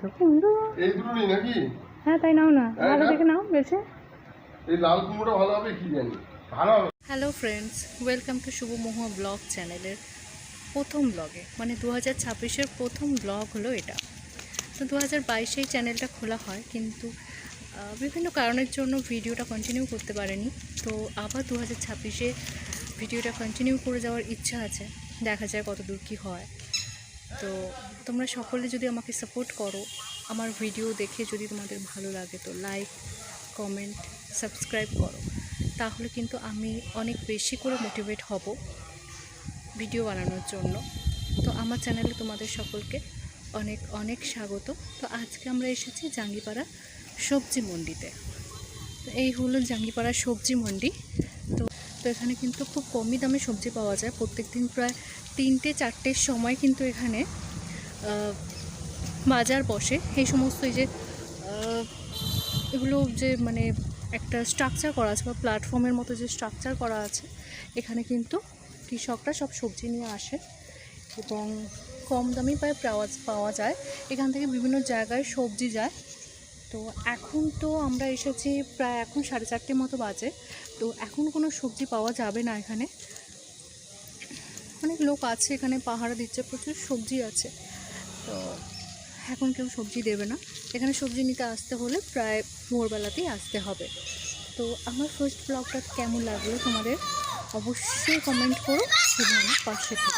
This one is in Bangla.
কত কুমড়ো! এইগুলো নেই নাকি? হ্যাঁ তাই নাও না, ভালো দেখে নাও বেছে। এই লাল কুমড়োটা ভালো হবে কি জানি, ভালো হবে। Hello friends, welcome to Shubho Mahua blog চ্যানেলের প্রথম ব্লগে, মানে 2026-এর প্রথম ব্লগ হলো এটা। তো 2022-এ এই চ্যানেলটা খোলা হয়, কিন্তু বিভিন্ন কারণের জন্য ভিডিওটা কন্টিনিউ করতে পারেনি। তো আবার 2026-এ ভিডিওটা কন্টিনিউ করে যাওয়ার ইচ্ছা আছে, দেখা যায় কত দূর কী হয়। তো তোমরা সকলে যদি আমাকে সাপোর্ট করো, আমার ভিডিও দেখে যদি তোমাদের ভালো লাগে তো লাইক, কমেন্ট, সাবস্ক্রাইব করো, তাহলে কিন্তু আমি অনেক বেশি করে মোটিভেট হব ভিডিও বানানোর জন্য। তো আমার চ্যানেলে তোমাদের সকলকে অনেক অনেক স্বাগত। তো আজকে আমরা এসেছি জাঙ্গিপাড়া সবজি মন্ডিতে। তো এই হলো জাঙ্গিপাড়া সবজি মন্ডি। তো এখানে কিন্তু খুব কমই দামে সবজি পাওয়া যায়। প্রত্যেক দিন প্রায় 3টে-4টের সময় কিন্তু এখানে বাজার বসে। এই সমস্ত এই যে এগুলো যে মানে একটা স্ট্রাকচার করা আছে বা প্ল্যাটফর্মের মতো যে স্ট্রাকচার করা আছে, এখানে কিন্তু কৃষকরা সব সবজি নিয়ে আসে এবং কম দামে পাওয়া যায়। এখান থেকে বিভিন্ন জায়গায় সবজি যায়। তো এখন তো আমরা এসেছি প্রায় এখন 4:30 মতো বাজে। তো এখন কোনো সবজি পাওয়া যাবে না। এখানে অনেক লোক আছে, এখানে পাহারা দিচ্ছে, প্রচুর সবজি আছে। তো এখন কেউ সবজি দেবে না। এখানে সবজি নিতে আসতে হলে প্রায় ভোরবেলাতেই আসতে হবে। তো আমার ফার্স্ট ব্লগটা কেমন লাগলো তোমাদের অবশ্যই কমেন্ট করো এবং আমার পাশে থেকো।